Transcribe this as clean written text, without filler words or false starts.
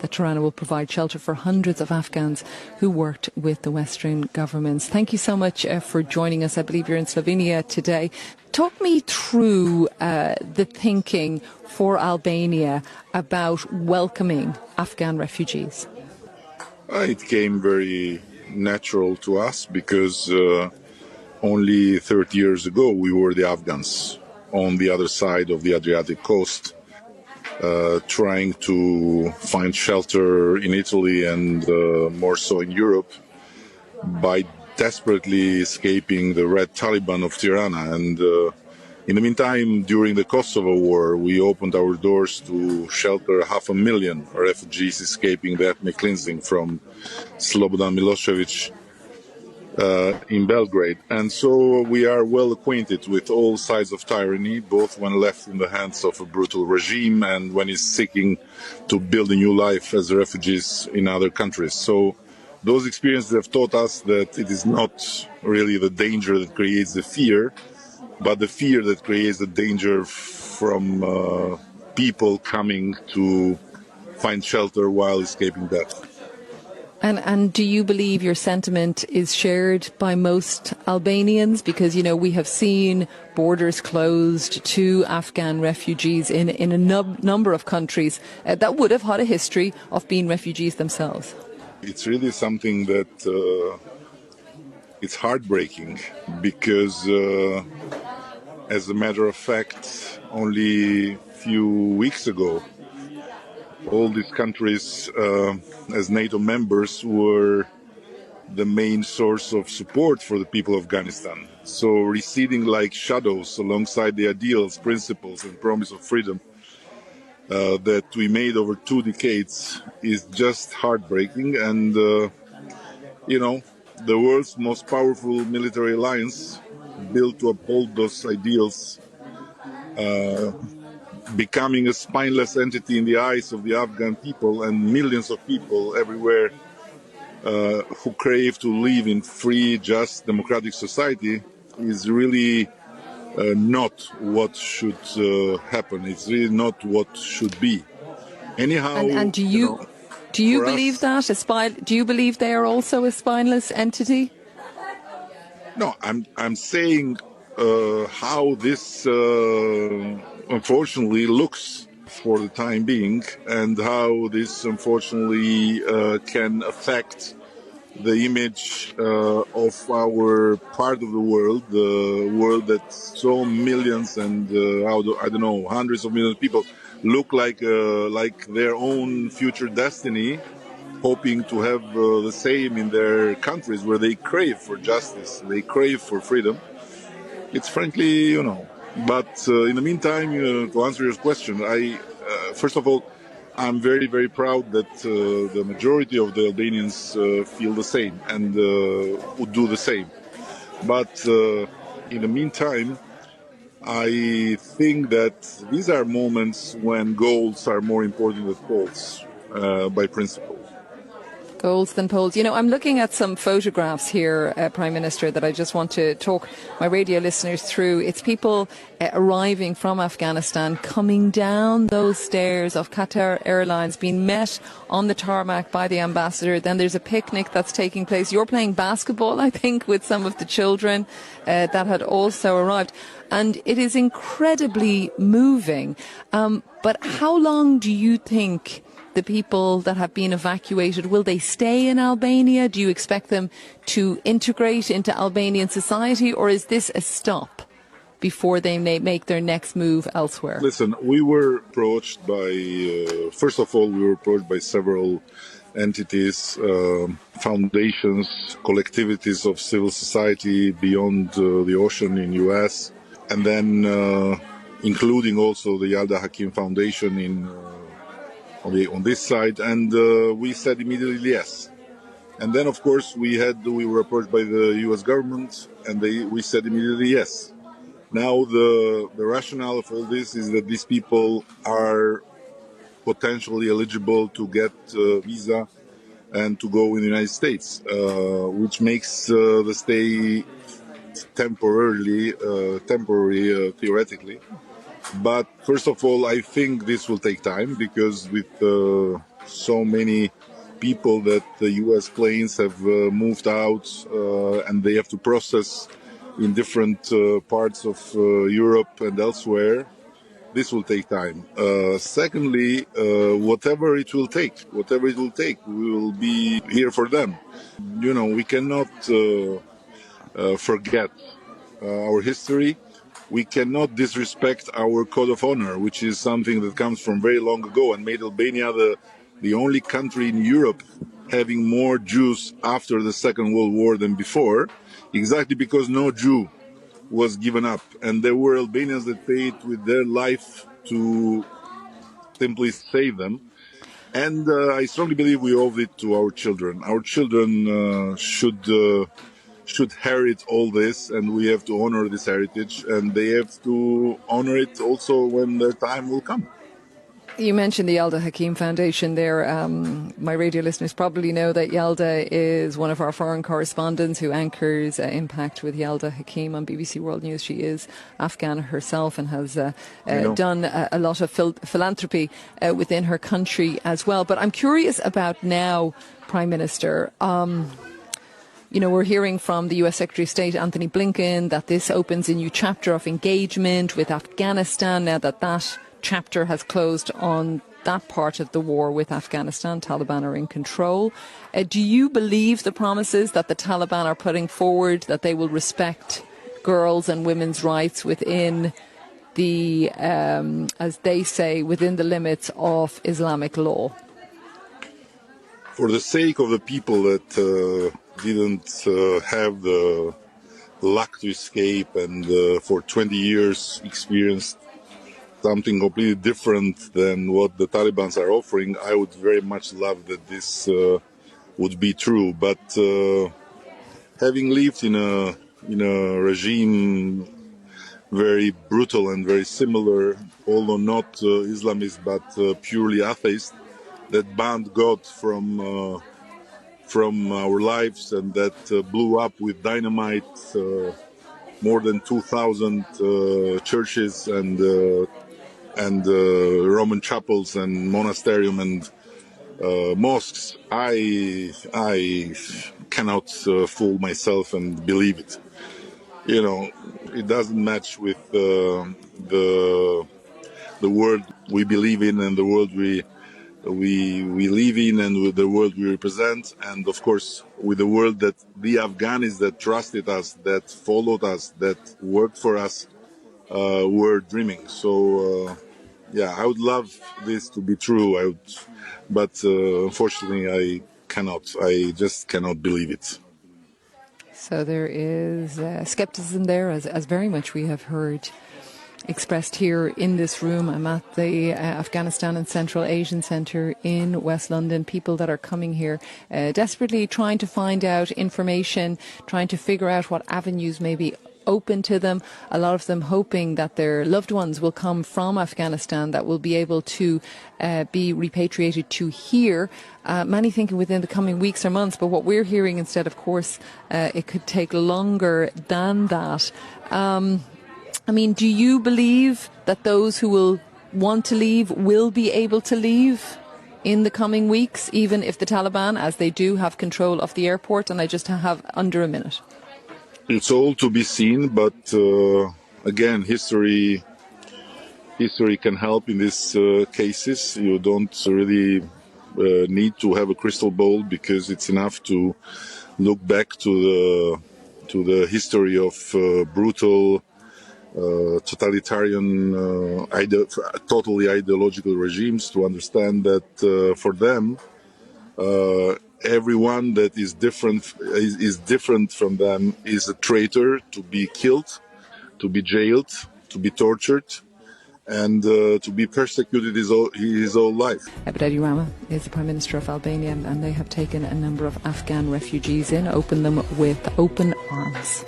that Tirana will provide shelter for hundreds of Afghans who worked with the Western governments. Thank you so much for joining us. I believe you're in Slovenia today. Talk me through the thinking for Albania about welcoming Afghan refugees. It came very natural to us because only 30 years ago we were the Afghans on the other side of the Adriatic coast, trying to find shelter in Italy and more so in Europe by desperately escaping the Red Taliban of Tirana. And in the meantime, during the Kosovo War, we opened our doors to shelter 500,000 refugees escaping the ethnic cleansing from Slobodan Milosevic in Belgrade. And so we are well acquainted with all sides of tyranny, both when left in the hands of a brutal regime and when it's seeking to build a new life as refugees in other countries. So those experiences have taught us that it is not really the danger that creates the fear, but the fear that creates the danger from people coming to find shelter while escaping death. And do you believe your sentiment is shared by most Albanians? Because, you know, we have seen borders closed to Afghan refugees in a number of countries that would have had a history of being refugees themselves. It's really something that it's heartbreaking because, as a matter of fact, only a few weeks ago, all these countries, as NATO members, were the main source of support for the people of Afghanistan. So receding like shadows alongside the ideals, principles and promise of freedom that we made over 2 decades is just heartbreaking. And, you know, the world's most powerful military alliance built to uphold those ideals becoming a spineless entity in the eyes of the Afghan people and millions of people everywhere who crave to live in free, just, democratic society is really not what should happen. It's really not what should be. Anyhow, and do you believe that? Do you believe they are also a spineless entity? No, I'm saying how this unfortunately looks for the time being, and how this unfortunately can affect the image of our part of the world that so millions and I don't know, hundreds of millions of people look like their own future destiny, hoping to have the same in their countries where they crave for justice, they crave for freedom. It's frankly, you know. But in the meantime, to answer your question, first of all, I'm very, very proud that the majority of the Albanians feel the same and would do the same. But in the meantime, I think that these are moments when goals are more important than polls, by principle. Goals than polls. You know, I'm looking at some photographs here, Prime Minister, that I just want to talk my radio listeners through. It's people arriving from Afghanistan, coming down those stairs of Qatar Airlines, being met on the tarmac by the ambassador. Then there's a picnic that's taking place. You're playing basketball, I think, with some of the children that had also arrived. And it is incredibly moving. But how long do you think the people that have been evacuated, will they stay in Albania? Do you expect them to integrate into Albanian society, or is this a stop before they may make their next move elsewhere? Listen, we were approached by, first of all, we were approached by several entities, foundations, collectivities of civil society beyond the ocean in US, and then including also the Yalda Hakim Foundation on this side, and we said immediately yes. And then, of course, we were approached by the U.S. government, and we said immediately yes. Now, the rationale of all this is that these people are potentially eligible to get visa and to go in the United States, which makes the stay temporary, theoretically. But first of all, I think this will take time because with so many people that the U.S. planes have moved out and they have to process in different parts of Europe and elsewhere. This will take time. Secondly, whatever it will take, we will be here for them. You know, we cannot forget our history. We cannot disrespect our code of honor, which is something that comes from very long ago and made Albania the only country in Europe having more Jews after the Second World War than before, exactly because no Jew was given up. And there were Albanians that paid with their life to simply save them. And I strongly believe we owe it to our children. Our children should inherit all this, and we have to honor this heritage, and they have to honor it also when their time will come. You mentioned the Yalda Hakim Foundation there. My radio listeners probably know that Yalda is one of our foreign correspondents who anchors Impact with Yalda Hakim on BBC World News. She is Afghan herself and has done a lot of philanthropy within her country as well. But I'm curious about now, Prime Minister. You know, we're hearing from the US Secretary of State, Anthony Blinken, that this opens a new chapter of engagement with Afghanistan now that chapter has closed on that part of the war with Afghanistan. Taliban are in control. Do you believe the promises that the Taliban are putting forward, that they will respect girls' and women's rights within the, as they say, within the limits of Islamic law? For the sake of the people that didn't have the luck to escape and for 20 years experienced something completely different than what the Taliban are offering, I would very much love that this would be true. But having lived in a regime very brutal and very similar, although not Islamist but purely atheist, that banned God from our lives and that blew up with dynamite more than 2,000 churches and Roman chapels and monasterium and mosques. I cannot fool myself and believe it. You know, it doesn't match with the world we believe in and the world we live in and with the world we represent, and of course with the world that the Afghans that trusted us, that followed us, that worked for us were dreaming. So yeah, I would love this to be true, but unfortunately I just cannot believe it. So there is skepticism there, as very much we have heard expressed here in this room. I'm at the Afghanistan and Central Asian Centre in West London. People that are coming here desperately trying to find out information, trying to figure out what avenues may be open to them. A lot of them hoping that their loved ones will come from Afghanistan, that will be able to be repatriated to here. Many thinking within the coming weeks or months, but what we're hearing instead, of course, it could take longer than that. I mean, do you believe that those who will want to leave will be able to leave in the coming weeks, even if the Taliban, as they do, have control of the airport? And I just have under a minute. It's all to be seen, but again, history can help in these cases. You don't really need to have a crystal ball, because it's enough to look back to the history of brutal totalitarian, totally ideological regimes to understand that for them, everyone that is different from them is a traitor, to be killed, to be jailed, to be tortured, and to be persecuted his whole life. Rama is the Prime Minister of Albania, and they have taken a number of Afghan refugees in, opened them with open arms.